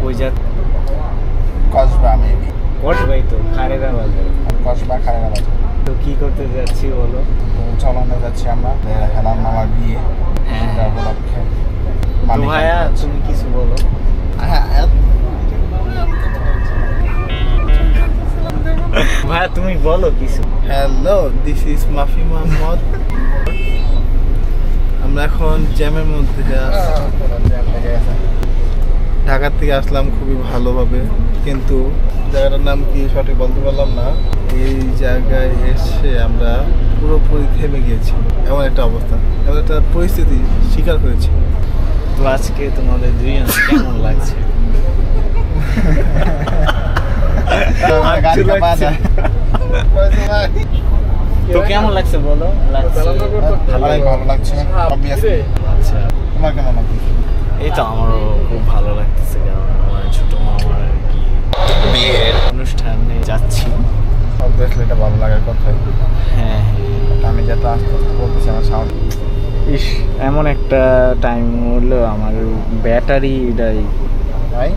কই যা কসবা মেবি কসবাই তো খারেরা বাজার কসবা খারেরা বাজার তো কি করতে যাচ্ছি বলো চলনে যাচ্ছি আমরা হেলাল মামার বিয়ে হ্যাঁ উপলক্ষে ভাইয়া তুমি কিছু বলো ভাইয়া তুমি বলো কিছু হ্যালো দিস ইজ মাফি মোহাম্মদ আমরা এখন জ্যামের মধ্যে ঢাকা থেকে আসলাম খুবই ভালোভাবে কিন্তু জায়গাটার নাম কি সঠিক বলতে পারলাম না এই জায়গায় এসে আমরা পুরোপুরি থেমে গিয়েছি এমন একটা অবস্থা এমন একটা পরিস্থিতি শিকার হয়েছি তো আজকে তোমাদের দুইজন কেমন লাগছে তো কেমন লাগছে বলো ভালো লাগছে আচ্ছা তোমার কেমন লাগছে এই তো আমারও খুব ভালো লাগতেছে কারণ আমার ছোট মামার আর কি বিয়ের অনুষ্ঠানে যাচ্ছি অবভিয়াসলি এটা ভালো লাগার কথাই হ্যাঁ আমি যেটা আস্তে আস্তে বলতেছি আমার সাউন্ড ইস এমন একটা টাইম হলো আমার ব্যাটারিটাই নাই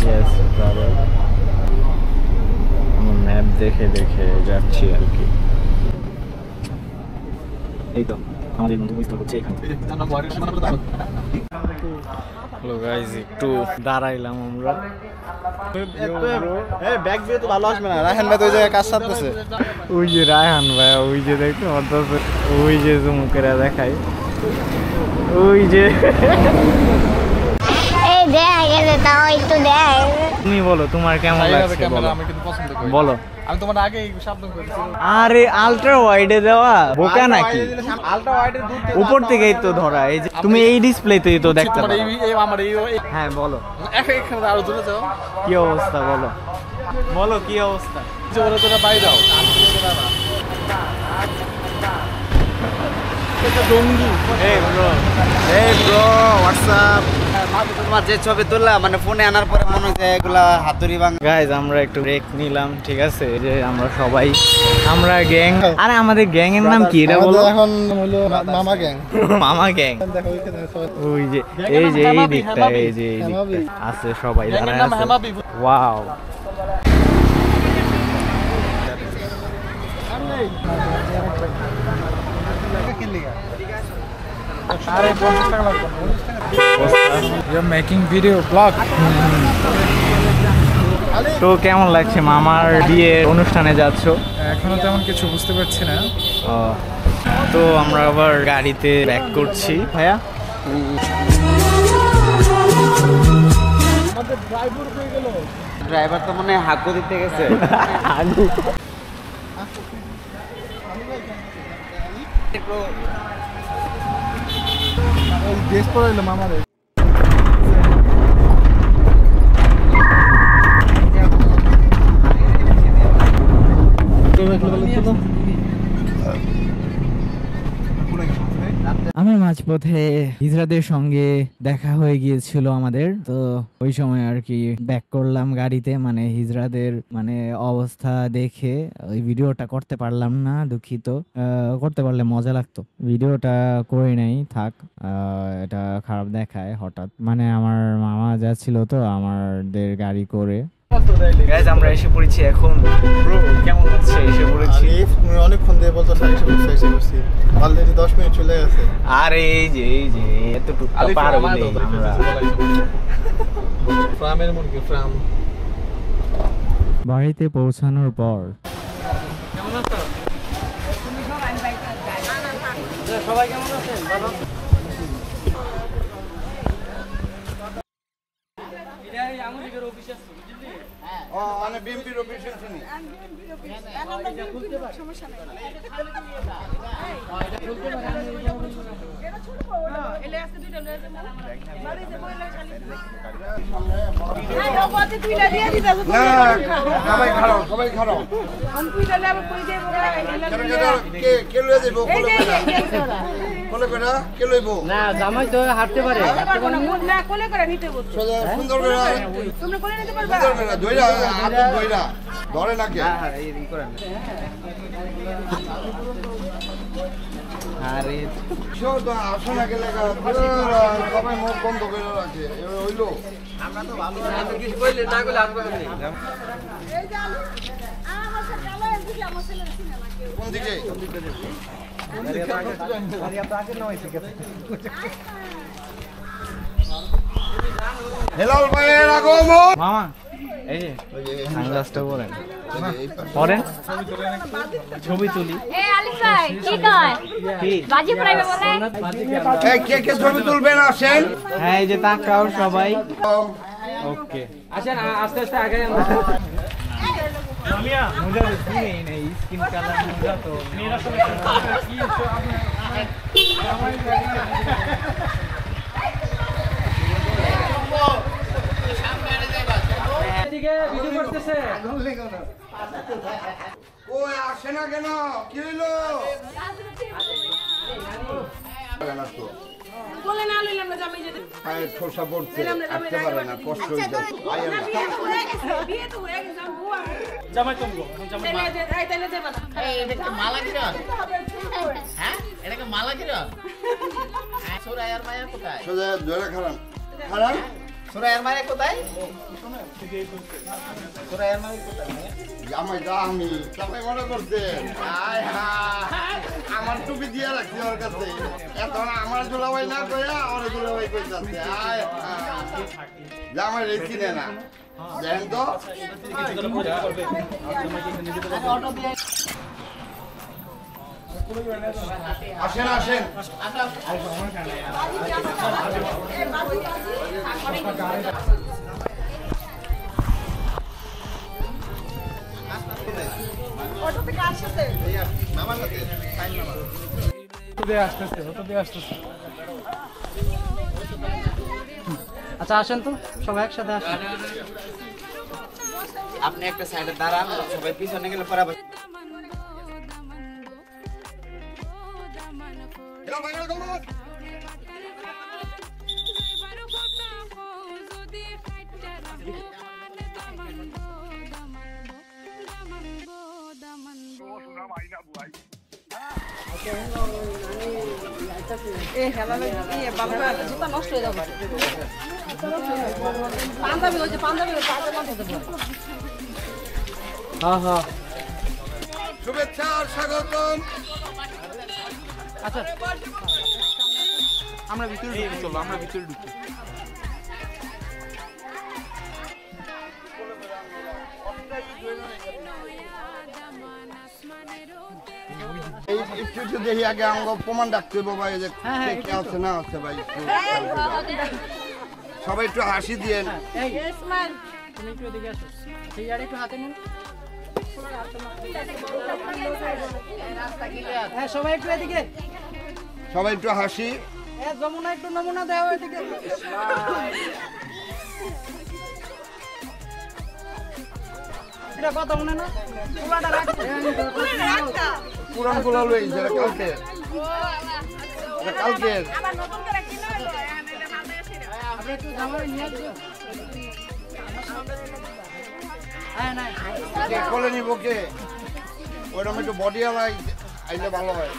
ইয়েস ব্রাদার আমার ম্যাপ দেখে দেখে যাচ্ছি আর কি এই তো আমাদের বন্ধু মিস করছে এখানে হ্যালো গাইস একটু দাঁড়াইলাম আমরা ব্যাগ দিয়ে তো ভালো আসবে না রায়হান ভাই তো ওই জায়গায় কাজ সারতেছে ওই যে রায়হান ভাই ওই যে দেখতে ওই যে মুখেরা দেখায় ওই যে তুমি বলো তোমার কেমন লাগছে বলো আমি তোমার আগে শব্দ করেছি আরে আলট্রা ওয়াইডে দেওয়া বোকা নাকি আলট্রা ওয়াইডের উপর থেকেই তো ধরা এই যে তুমি এই ডিসপ্লেতেই তো দেখতে পারো আমার এই হ্যাঁ বলো এখানে আরো দূরে যাও কি অবস্থা বলো বলো কি অবস্থা জোরে জোরে বাইরে যাও এই ব্রো হোয়াটসঅ্যাপ তোমার যে ছবি তুললাম মানে ফোনে আনার পরে মনে হচ্ছে এগুলা হাতুড়ি ভাঙা গাইজ আমরা একটু ব্রেক নিলাম ঠিক আছে যে আমরা সবাই আমরা গ্যাং আরে আমাদের গ্যাং এর নাম কি এটা বলো এখন হলো মামা গ্যাং মামা গ্যাং ওই যে এই যে এই দিকটা এই যে এই দিকটা আছে সবাই দাঁড়ায় আছে wow You're making video vlog. তো কেমন লাগছে মামার বিয়ের অনুষ্ঠানে যাচ্ছ এখনো তেমন কিছু বুঝতে পারছি না তো আমরা আবার গাড়িতে ব্যাক করছি ভাইয়া ড্রাইভার তো মানে হাগু দিতে গেছে দেশ পড়াইলো মামারে আমার মাঝপথে হিজড়াদের সঙ্গে দেখা হয়ে গিয়েছিল আমাদের তো ওই সময় আর কি ব্যাক করলাম গাড়িতে মানে হিজড়াদের মানে অবস্থা দেখে ওই ভিডিওটা করতে পারলাম না দুঃখিত করতে পারলে মজা লাগতো ভিডিওটা করে নাই থাক এটা খারাপ দেখায় হঠাৎ মানে আমার মামা যাচ্ছিল তো আমাদের গাড়ি করে গাইস আমরা এসে পড়েছি এখন ব্রো কেমন হচ্ছে এসে পড়েছি তুমি অনেকক্ষণ দিয়ে বলতো এসে করছি অলরেডি 10 মিনিট চলে গেছে আরে এই যে এতটুকু পার হইলে আমরা ফ্রামের মুরগি ফ্রাম বাড়িতে পৌঁছানোর পর কেমন আছো সবাই কেমন আছেন ভালো এটাই আমাদের অফিস আছে বুঝলি ও মানে বিএমপির অফিস আছে নি আমি বিএমপির অফিস এখন আমরা বিএমপির সমস্যা নাই এটা খুলতে পারে এটা ছোট না এলে আছে দুইটা লয়ে যাবো বাড়ি যে বইলা খালি হ্যাঁ ও বাতে দুইটা দিয়ে দিতা না সবাই খাড়াও আমি দুইটা লয়ে কই দেব কে লয়ে যাবো কোলে করে কে লইবো না জামাই তো হাঁটতে পারে না কোলে করে নিতে বলছো সুন্দর করে তোমরা কোলে নিতে পারবা সুন্দর করে ধইরা হাত ধইরা ধরে না কে হ্যাঁ এই করেন আরে সব তো আসে না গেলে সবাই মুখ বন্ধ করে রাখে হইলো আমরা তো ভালো না কিছু কইলে না কইলে আসবে না কোন দিকে হেলাল ভাইয়ের আগমন মামা এই যে সানগ্লাসটা পরেন পরেন ছবি তুলি এই আলিফ ভাই কি কয় বাজি পড়াইবে বলে এই কে ছবি তুলবেন আসেন হ্যাঁ এই যে তাকাও সবাই ওকে আসেন আস্তে আস্তে আগে মামিয়া মুজা শুনে নেই স্কিন কালার মুজা তো মেরা সব কি এদিকে ভিডিও করতেছে ওই আসে না কেন কি হইলো বলে না লইলাম না জামাই যেতে পায়ে ঠোসা পড়ছে আসতে পারে না কষ্ট হয়ে যাচ্ছে বিয়ে তো হয়ে গেছে বুয়া জামাই তুমি জামাই তাইলে যাবা না এটাকে মালা কিরণ হ্যাঁ এটাকে মালা কিরণ সুরায়ার মায়া কোথায় সোজা ধরে খারাপ খারাপ সুরায়ার মায়া কোথায় সুরায়ার মায়া কোথায় জামাই আমি জামাই মনে করছে আয় হায় আমার টুপি দিয়ে রাখছি ওর কাছে এখন আমার দুলাভাই না কইয়া ওর দুলাভাই কই যাচ্ছে আয় জামাই রেখি দে না দেখেন তো আসেন আসেন আচ্ছা আসেন তো সবাই একসাথে আসেন আপনি একটা সাইডে দাঁড়ান সবাই পিছনে গেলে পরে আবার এই হেলালে দিয়ে বাবা জুতা নষ্ট হয়ে যাবে পাঞ্জাবি হইছে পাঞ্জাবি হ্যাঁ হ্যাঁ শুভেচ্ছা আর স্বাগতম আচ্ছা আমরা ভিতরে ঢুকি চলো আমরা ভিতরে ঢুকি এই একটু একটু দেখি আগে আমাকে প্রমাণ রাখতে হবে ভাই যে কে আছে না আছে ভাই একটু সবাই একটু হাসি দিয়েন তুমি একটু এদিকে আসো সেই আর একটু হাতে নিন হ্যাঁ সবাই একটু এদিকে সবাই একটু হাসি যমুনা একটু নমুনা দাও এদিকে এটা কথা মনে না পোলাটা রাখতে পুরান গুলা লই যারা কালকে কালকে আবার নতুন করে কিনে হলো আপনি একটু জামাই নিয়ে আসো হ্যাঁ না কে কোলে নিব কে ওইরকম একটু বডি আলাই আইলে ভালো হয়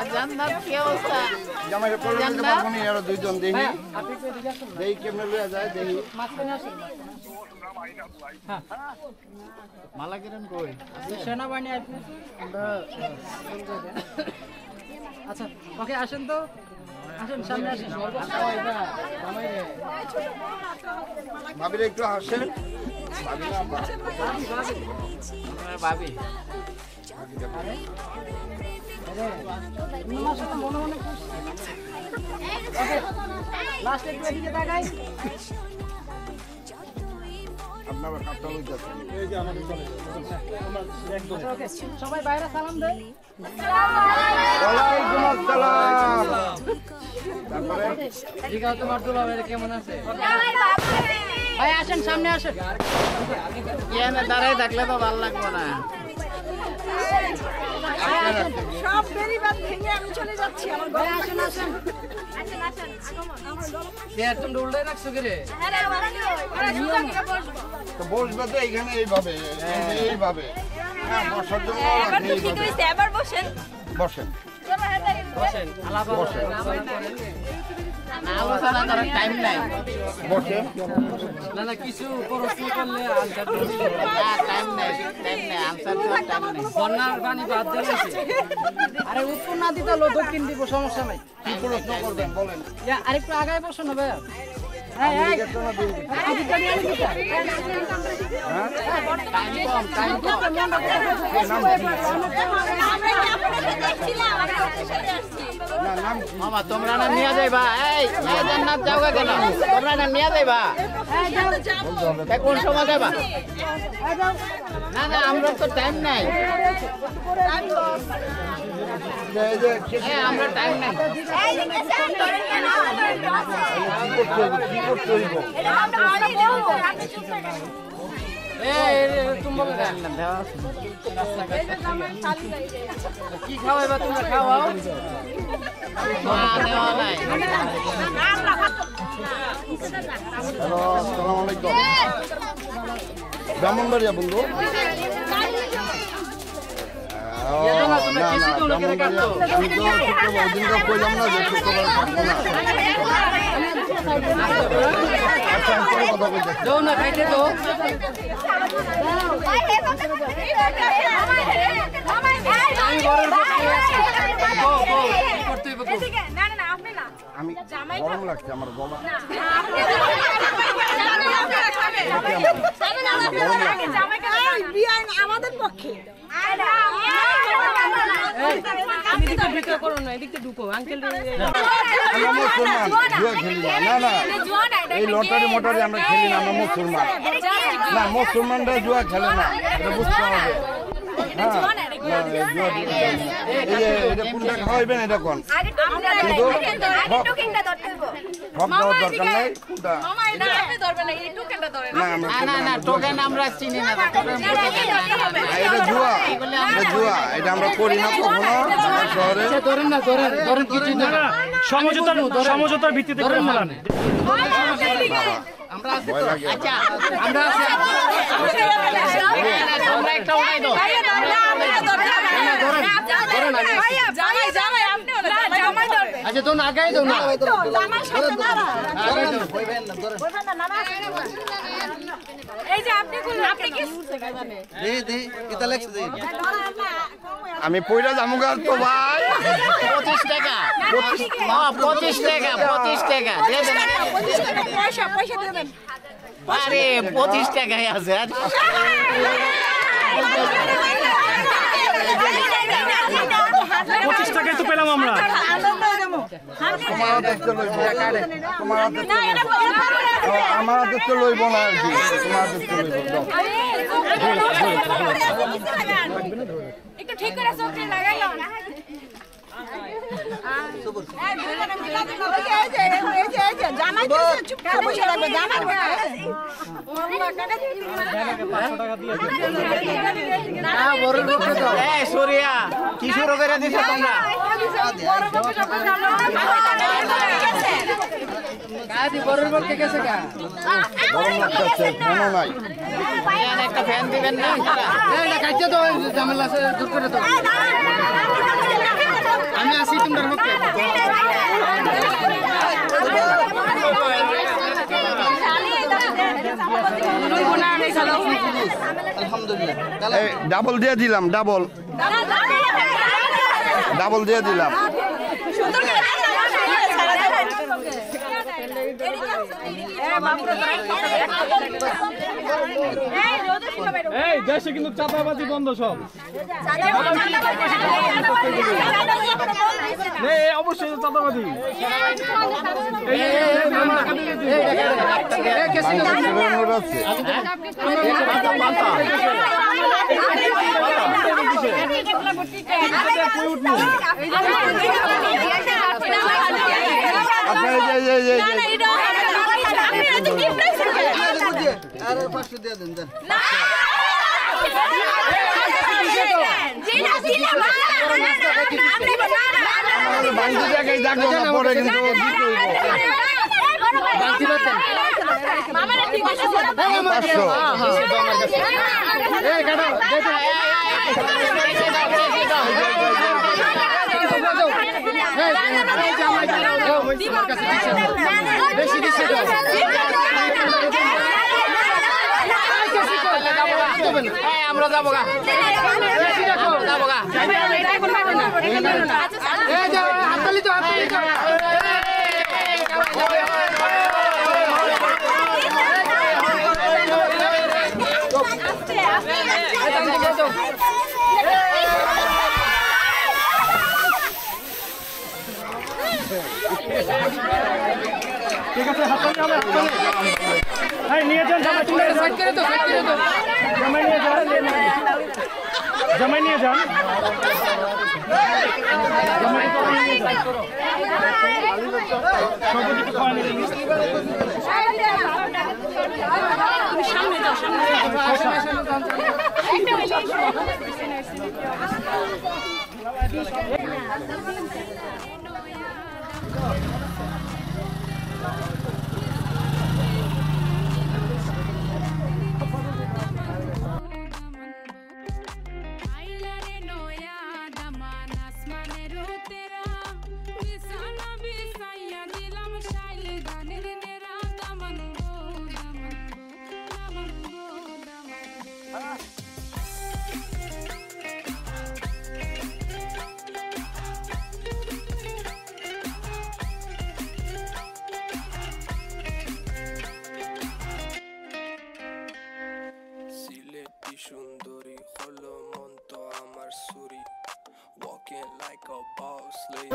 জান্নাত কি অবস্থা জামাই কোলে নিতে পারবো না আরো দুইজন দেখি আপনি একটু এদিকে আসুন দেখি কেমনে লইয়া যায় দেখি মাঝখানে আসুন হ্যাঁ মালা কিরণ কই সেনাবাহিনী আপনি আচ্ছা ওকে আসেন তো আসেন সামনে আসেন ভাবিরে একটু হাসেন ভাবি মনে মনে লাস্ট একটু এদিকে তাকাই আপনারা কাপটা লইতেছেন ওকে সবাই বাইরে সালাম দেয় ওয়ালাইকুম আসসালাম তারপরে জিগাও তোমার দুলাভাই কেমন আছে ভাই আসেন সামনে আসেন এখানে দাঁড়াই থাকলে তো ভালো লাগবে না সব বেরিবাদ ভেঙে আমি চলে যাচ্ছি আমার ভাই আসেন আসেন আসেন আসেন আমার গলা চেয়ার তুমি উল্টে রাখছো কি রে আরে আবার কি ওই সুন্দর করে বসবো তো বসবে তো এইখানে এইভাবে এইভাবে বসার জন্য এবার তো ঠিক হইছে এবার বসেন বসেন আলোচনা করার টাইম নাই বসেন না না কিছু প্রশ্ন করলে আনসার টাইম নাই আনসার দেওয়ার টাইম নাই বন্যার পানি বাদ দিয়েছে আরে উত্তর না দিতে হলো দক্ষিণ দিব সমস্যা নাই কি প্রশ্ন করবেন বলেন আরেকটু আগায় বসো না ভাইয়া মামা তোমরা না নিয়ে যাইবা এই জান্নাত যাওগা কেন তোমরা না নিয়ে যাইবা কোন সময় যাবা না না আমরা তো টাইম নাই আমরা টাইম নাই কি করতে হইব কি খাওয়াইবা তোমরা খাওয়াও হ্যালো আসসালামু আলাইকুম ব্রাহ্মণবাড়িয়া বন্ধু যাও না খাইতে তো আমি গরম লাগছে আমার গলা আমাদের পক্ষে এই লটারি মোটারি আমরা খেলি না আমরা মুসলমান না মুসলমানরা জুয়া খেলে না এটা বুঝতে হবে এটা কোনটা খাওয়াইবেন এটা কোন সব দেওয়ার দরকার নাই না টোকেন আমরা চিনি না এটা জুয়া এটা আমরা করি না কখনো শহরে ধরেন কিছু সমঝোতার ভিত্তিতে করে ফেলান ভয় লাগে আচ্ছা আমরা আমরা একটা উঠাই দাও আচ্ছা তো আগাই দাও না এই যে আপনি কি আমি পয়লা জামুগার তো ভাই 25 টাকা 25 টাকা দিয়ে দেন পয়সা দেবেন আরে 25 টাকাই আছে 25 টাকায় তো পেলাম আমরা তোমার দেখতে লইব আমার দেখতে লইব না আর কি তোমার দেখতে লইব একটু ঠিক করে চোখে লাগাইলো না সরিয়া কি শুরু করে দিছো তোমরা বড়ের পক্ষে গেছে গা গরম লাগতেছে মনে নাই একটা ফ্যান দিবেন না খাইতে তো ঝামেলা আছে দূর করে দাও আমি আসি তোমরা পক্ষে ডাবল দিয়ে দিলাম ডাবল দিয়ে দিলাম এই দেশে কিন্তু চাঁদাবাজি বন্ধ সব অবশ্যই চাঁদাবাজি জায়গায় মামারা ঠিক আছে এই কাটো বেশি দিছে আমরা যাবো গা যাবো গা হাততালি তো হাততালি ঠিক আছে হাততালি হবে হাততালি এই নিয়ে যান সাইড করে তো জামাই নিয়ে যান জামাই নিয়ে যান সবদিকে খাওয়া নিয়ে সামনে যাও সামনে সুন্দরী হলো মন তো আমার সুরি walking like a boss lady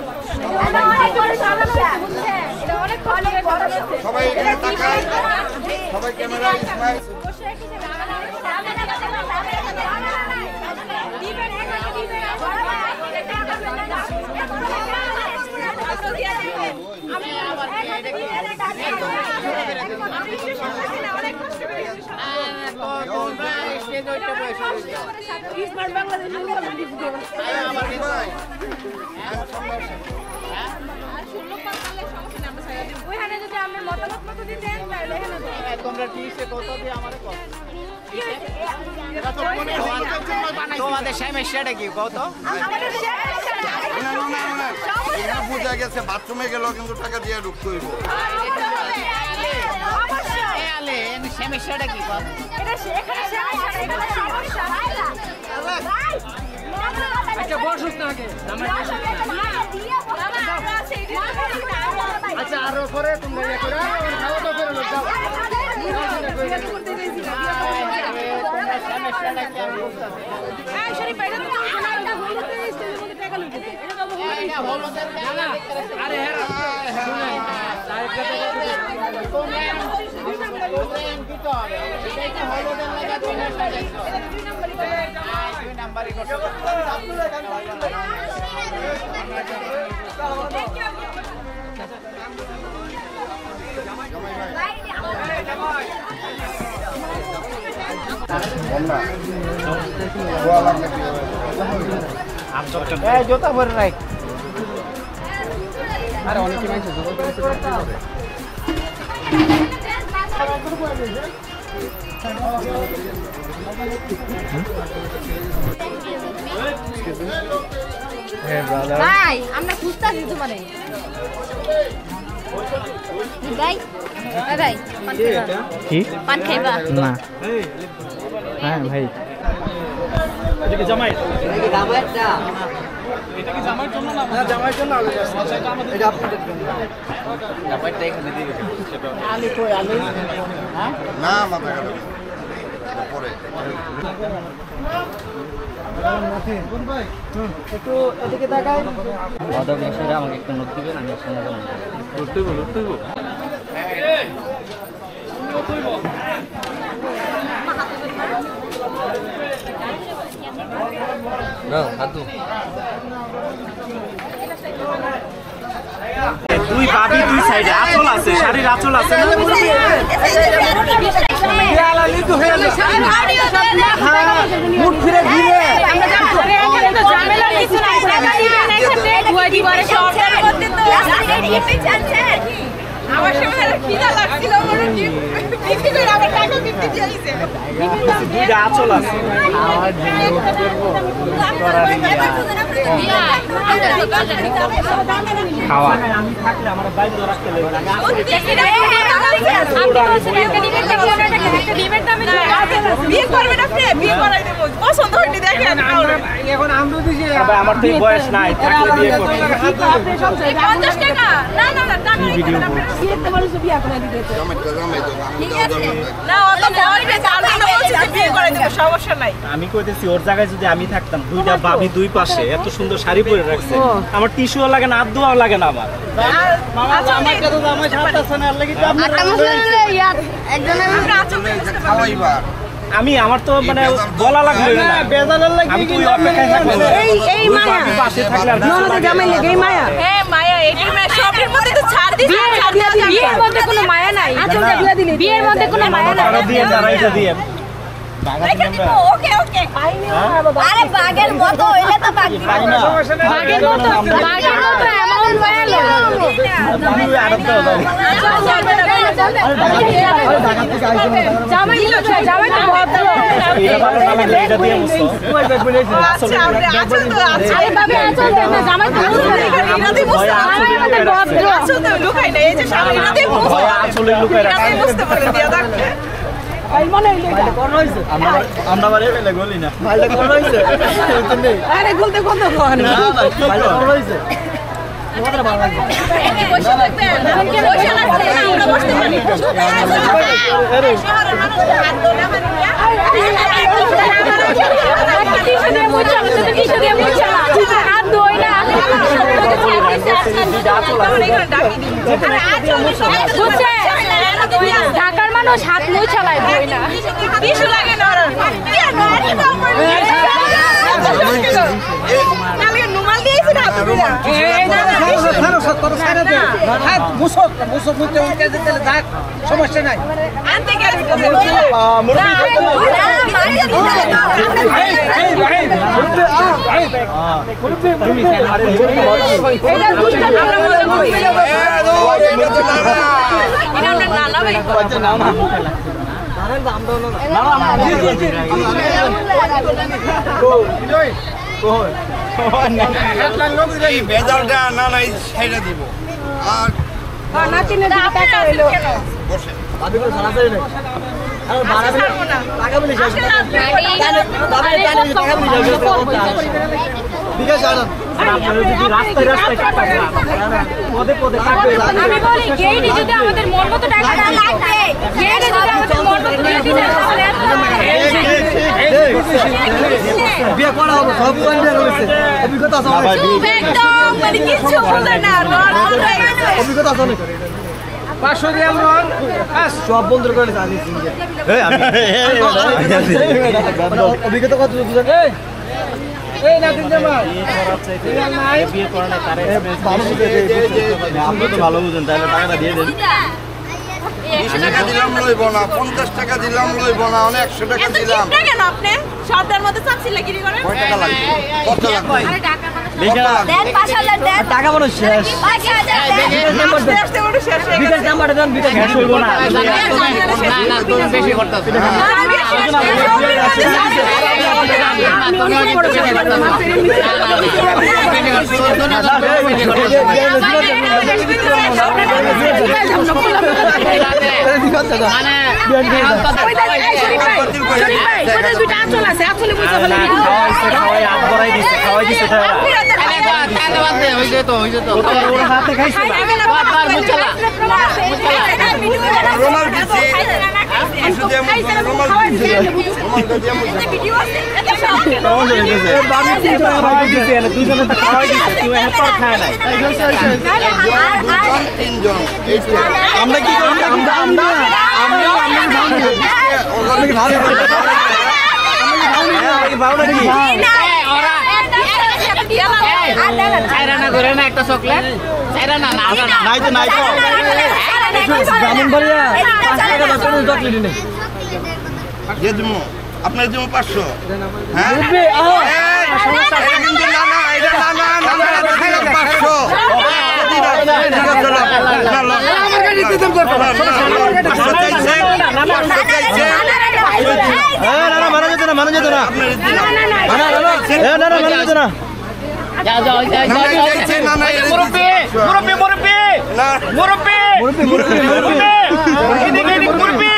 সবাই এখানে তাকান সবাই ক্যামেরা স্মাইল তোমরা টিসে কত দিয়ে আমারে কত তোমাদের সমস্যাটা কি কত এখানে বুঝা গেছে বাথরুমে গেল কিন্তু টাকা দিয়ে ঢুকতে হইব সমস্যাটা কি কত আচ্ছা বসুস না আগে আচ্ছা আর পরে তোমরা ইয়ে করে খাওয়া দাওয়া করে লোক যাও সমস্যাটা কি আমি বুঝতাছি আরে জোতা ভরে রাখ আরে অনেকে মাইছে ভাই আমরা খুঁজতাছি তোমারে ভাই ভাই কি পান খাইবা না হ্যাঁ ভাই এটা কি জামাই জামাইটা এটা কি জামাইর জন্য না না জামাইর জন্য আলো আচ্ছা এটা আমাদের এটা আপনাদের জন্য জামাইটা এখানে দিবে আলি কই আলি হ্যাঁ না মাথা গেল পরে একটু এদিকে তাকাই বাদক বিষয়ে আমাকে একটু নোট দিবেন আমি শুনে যাব লুটতেইব না হাতু তুই ভাবি তুই সাইডে আঁচল আছে শাড়ির আঁচল আছে না দেয়ালালি তো হয়ে গেছে মুখ ফিরে ঘিরে আমরা যাব এখানে তো ঝামেলা কিছু নাই টাকা দিবেন এখানে বুয়া দিবারে সব করতে তো এই চলছে আমার সময় খিদা লাগছিল বড় কি বিক্রি করে আমার টাকা বিক্রি দিয়ে দিয়েছে দুইটা আঁচল আছে খাওয়া আমি থাকলে আমার বাইরে রাখতে বিয়ে করবেন আপনি বিয়ে করাই দেব পছন্দ হয়নি দেখেন এখন আমরা দিছি আমার তো বয়স নাই থাকলে বিয়ে করব 50 টাকা না না না টাকা ভিডিও বিয়ে করে দিতে না অত বলবে তার জন্য বলছি বিয়ে করাই দেব সমস্যা নাই আমি কইতেছি ওর জায়গায় যদি আমি থাকতাম দুইটা ভাবি দুই পাশে এত সুন্দর শাড়ি পরে রাখছে আমার টিস্যুও লাগে না আদুও লাগে না আমার মামা আমার কাছে তো আমার সাথে আছে না লাগি তো আপনার খাওয়াইবা আমি আমার তো মানে বলা লাগলো না বেজালের লাগি আমি তুই অপেক্ষায় থাকবো এই মায়া পাশে থাকলে আর ননদে জামাই লাগে এই মায়া হ্যাঁ মায়া এটার মায়া সবের মধ্যে তো ছাড় দিছে বিয়ের মধ্যে কোনো মায়া নাই আচলটা বিয়ে দিলে বিয়ের মধ্যে কোনো মায়া নাই তারা দিয়ে দাঁড়াইতে দিয়ে ওকে ওকে আরে বাগের মতো হইলে তো বাগের মতো এমন মায়া লো আমি আরব জামাই জামাই তো ভদ্র এটা ভালো না লাগলে এটা দিয়ে মুছো আচ্ছা আমরা আচল তো আরে বাবে আচল না জামাই তো এটা দিয়ে মুছো আমাদের ভদ্র আচল তো লুকাই না এই যে সামনে এটা দিয়ে মুছো আসলে লুকায় রাখা বুঝতে পারলে দিয়া দেখতে ভাই মনে হইলো আমরা বারে বেলে গলি না ভাইটা কোন হইছে আরে বলতে কত কোন না ভাইটা কোন হইছে বসে থাকবেন বসে লাগছে না আমরা বসতে পারি শহরের মানুষ হাত ধরে ঢাকার মানুষ হাত মুই চালায় বই না টিস্যু লাগে না নুমাল দিয়েছি না সমস্যা নাই আনতে গেলে বেজালটা না নাই ছেড়ে দিব আর না চিনে টাকা হইলো বসে আমি বলি গেইনি যদি আমাদের মন মতো টাকা না লাগবে গেইনি যদি আমাদের মন মতো দিয়ে দিতে বিয়ে করা হবে সব বিয়ে হয়েছে অভিজ্ঞতা আছে একদম মানে কিছু বলে না অভিজ্ঞতা আছে 500 গ্রাম রন সব বন্ধ করে জানি অভিজ্ঞতা কত বুঝেন এই না দিন জামাই বিয়ে করা না তারে আপনি তো ভালো বুঝেন তাহলে টাকাটা দিয়ে দেন 20 টাকা দিলাম লইব না 50 টাকা দিলাম লইব না অনেক 100 টাকা দিলাম কেন আপনি সবটার মধ্যে চাপছিলা গিরি করেন কয় টাকা লাগবে কত লাগবে আরে টাকা দেন 5000 দেন টাকা বড় শেষ 5000 আসতে বড় শেষ হয়ে বিকাশ নাম্বারটা দেন বিকাশ শেষ হইব না না তুমি বেশি করতেছ রোমাল দিছি কিছু দিয়ে রোমাল দিছি ভিডিও আছে দুজনে তো খাওয়াই দিচ্ছে তুই এত খায় নাই তিনজন আমরা কি করি আমরা একটা চকলেট নাই তো নাই তো গ্রামীণ বাড়িয়া 5 টাকা 10 টাকা চকলেট নেই দিয়ে দিব আপনার দিব 500 হ্যাঁ সমস্যা কিন্তু না না এটা না না না 500 না মানা যেত না যাও যাও মুরব্বি মুরব্বি মুরব্বি মুরব্বি মুরব্বি মুরব্বি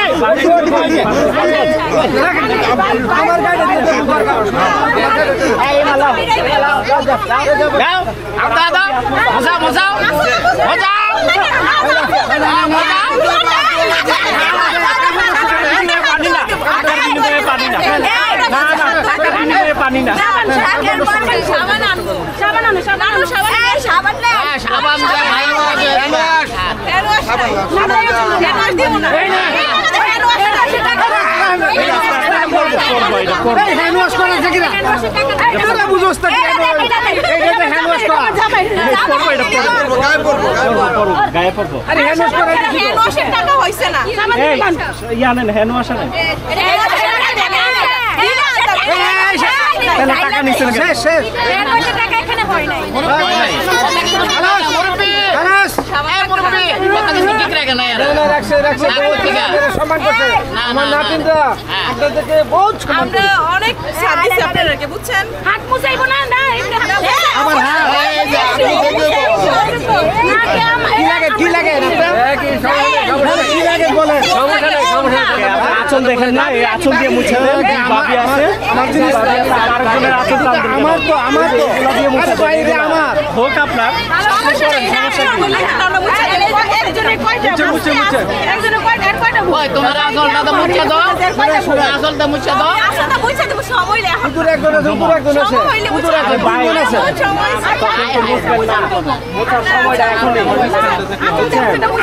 আমার গাড়ি এই মালা যাও দাদা মজাও মজাও মজাও পানি না গায়ে পড়বো হ্যান্ড ওয়াশ নাই টাকা নিচ্ছেন অনেক সার্ভিস আপনাদেরকে বুঝছেন হাত মুছাইবো না না আবার কি লাগে কি লাগে বলেন আচল দেখেন না এই আচল দিয়ে মুছে দেন বাবি আছে আমার জিনিস আরেকজনের আচল আমার তো দিয়ে মুছে বাইরে আমার হোক আপনার তোমার আসলটা মুছে দাও আসলটা মুছে দাও আসলটা মুছে দেব সময় লাগে এখন পুরো একজন আছে পুরো একজন বাইরে আছে সময়টা এখনই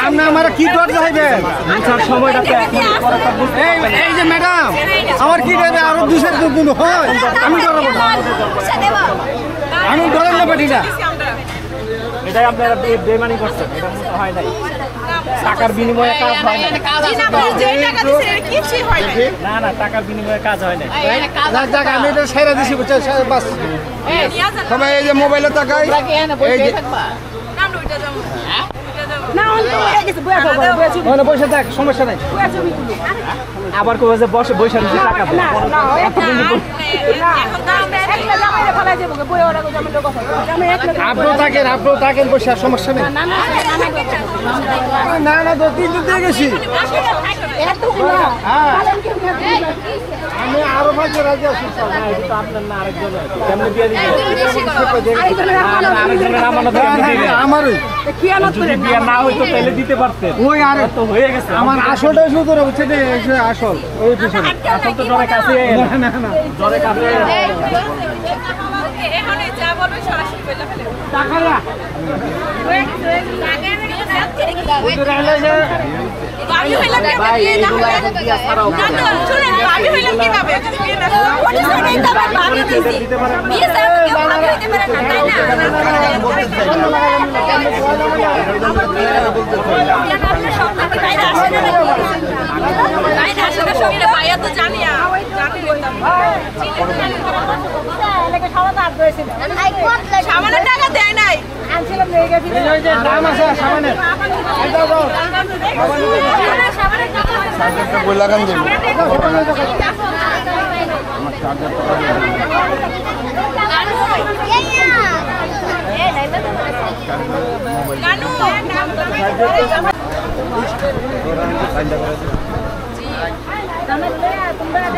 আপনি আমার কি করতে হবে মুছার সময়টা তো এই যে ম্যাডাম আমার কি করবে আরো দুশের দিন হয় আমি করব না আমি ধরেন না পাঠিটা এটাই আপনারা বেমানি করছেন এটা মতো হয় নাই টাকার বিনিময়ে কাজ হয় না না না টাকার বিনিময়ে কাজ হয় না আমি এটা ছেড়ে দিছি বুঝছেন বাস সবাই এই যে মোবাইলে তাকাই এই যে বসে থাক সমস্যা নাই আবার কবে যে বসে বসে টাকা আপনিও থাকেন বসে আর সমস্যা নেই না না 2-3 দিয়ে গেছি আমি আরো ভাগ্য রাজি আছি আপনার না আরেকজন আমারই বিয়ে না হইতো তাহলে দিতে পারতেন ওই আর তো হয়ে গেছে আমার আসলটা শুধু হচ্ছে যে আসল ওই পিছনে আসল তো জরে কাছে না না জরে কাছে এখানে যা বলবে সরাসরি বলে ফেলে টাকা না আমি হইলাম কি ভাবে না শুনে আমি হইলাম কি ভাবে যদি বিয়ে না করি শুনে তো ভাবি দিছি বিয়ে স্যার কেউ ভাবি হইতে পারে না তাই না সবটাকে বাইরে আসে না বাইরে আসে না সবটা ভাইয়া তো জানি জানি এলাকা খাওয়া দাওয়া করেছিল সামান্য টাকা দেয় নাই আনছিলাম নিয়ে গেছি এই যে দাম আছে সামানের দাও দাও সামানের টাকা সামানের বই লাগান দিন আমার চার্জার টাকা দিয়ে এই লাইলা তো গানু তোমরা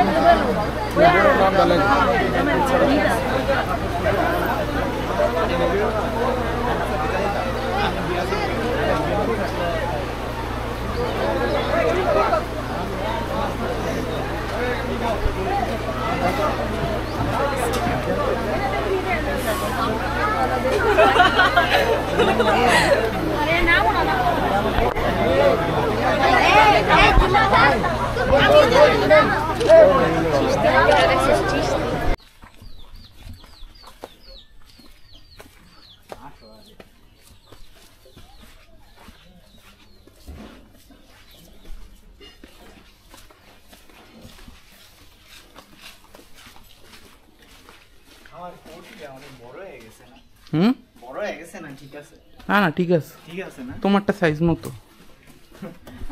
না না ঠিক আছে তোমারটা সাইজ মতো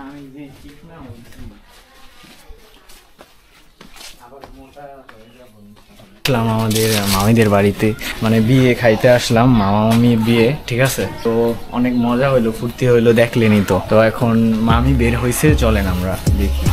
আমি যে ঠিক না বলছি আসলাম আমাদের মামিদের বাড়িতে, মানে বিয়ে খাইতে আসলাম, মামা মামির বিয়ে, ঠিক আছে। তো অনেক মজা হইলো, ফুর্তি হইলো, দেখলেনি তো। তো এখন মামি বের হয়েছে, চলেন আমরা দেখি।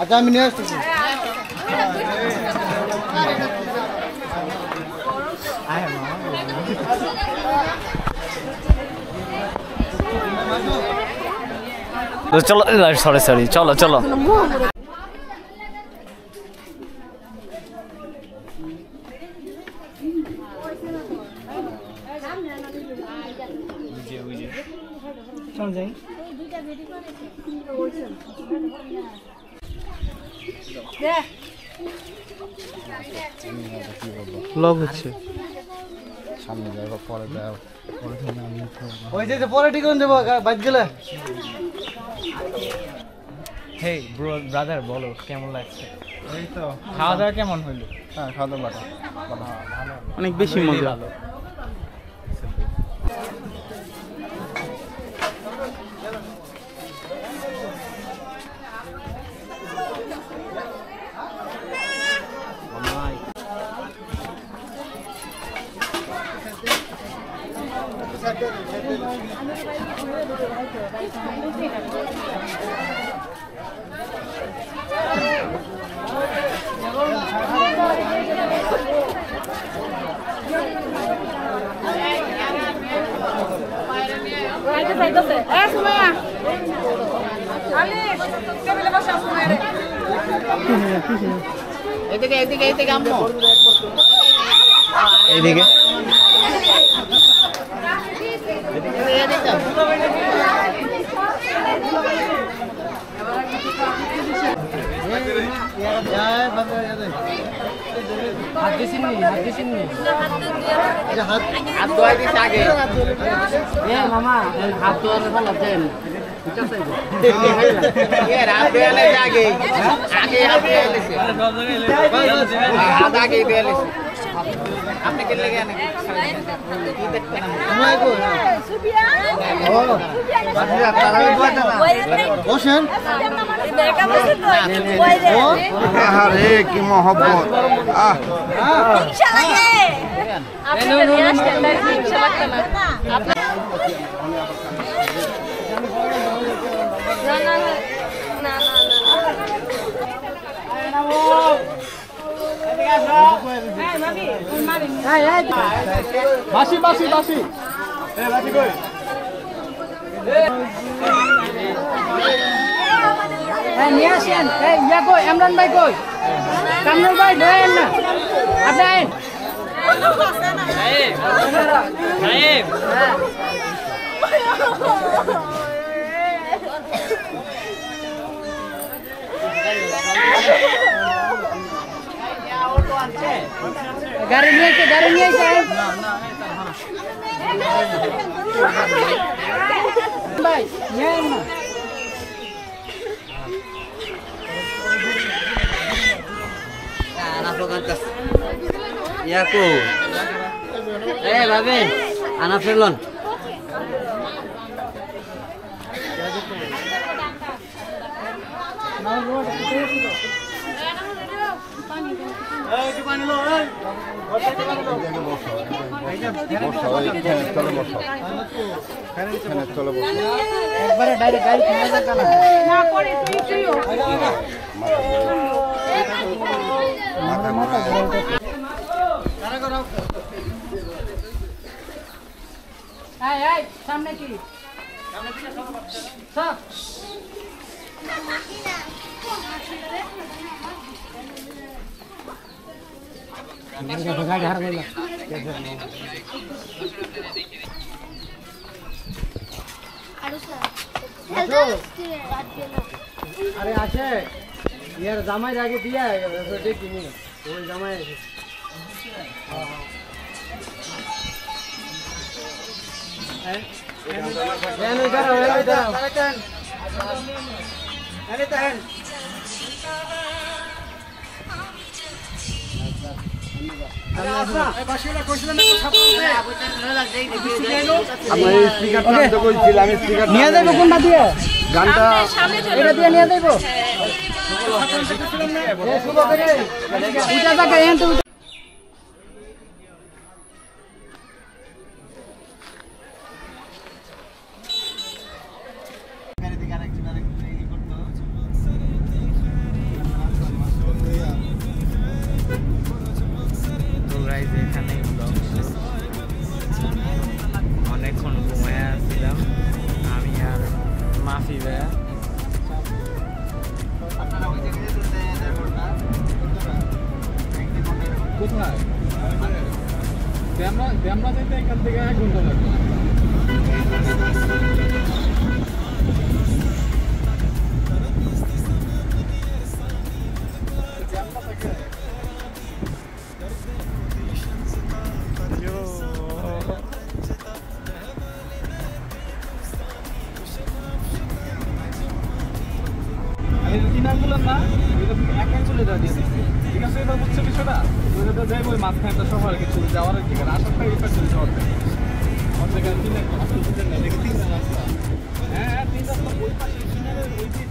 আচ্ছা আমি নিয়ে আসতেছি। চলো সরি চলো চলো। ব্লগ হচ্ছে সামনে যাবো, পরে যাবো, ওই যে পরে ঠিক করে দেবো বাইক গেলে। হে ব্রাদার, বলো কেমন লাগছে? এই তো খাওয়া দাওয়া কেমন হইলো? হ্যাঁ খাওয়া দাওয়া ভালো, অনেক বেশি মজা। এদিকে আম্মু, এইদিকে হাত ধোয়াই দিস আগে। মামা হাত ধোয়ানো ভালো দেন, ঠিক আছে? হাত ধোয়া লাগে আগে, আগে হাত ধোয়া লেছে, হাত আগে ধোয়া লেছে। আপনি কে লেগে আনে কি দেখতেন? বসেন। আরে কি মহব্বত! আহ বাসি বাসি বাসি বাসি কই? নিয়ে আসেন। ইয়া কই? ইমরান ভাই কই? কামরুল ভাই দেন না, আপনি আইন। গাড়ি নিয়ে এসে ভাই নিয়ে আইন না। ইয়াকু ভাবে আনা ফেলন একবারে ডাইরেক্ট গাড়ি কিনে যাক না না পরে তুইও এই এই সামনে কি সব গাড়ি হার গেল আরে আছে ইয়ার জামাই আগে দিয়া দেখিনি ওই জামাই আছে নিয়ে যাইব কোনটা দিয়ে গানটা এটা দিয়ে নিয়ে যাইব শুভ করে উঠা থাকে এখান থেকে এখানে অনেকক্ষণ ঘুমায় আসছিলাম আমি আর মাফি ভাইয়া কোথায় ড্যামরা যেতে এখান থেকে 1 ঘন্টা লাগবে ইনাগুলো না একাই চলে যাওয়া দিয়ে দিচ্ছে ঠিক আছে এবার বুঝছে বিষয়টা ওইটা যাইব ওই মাঝখানে শহর কিছু যাওয়ার ঠিক আছে আসার টাকা এবার চলে যাওয়ার অর্ধেক তিন আসলে তিন রাস্তা হ্যাঁ 3 রাস্তা ওই পাশে ওই দিক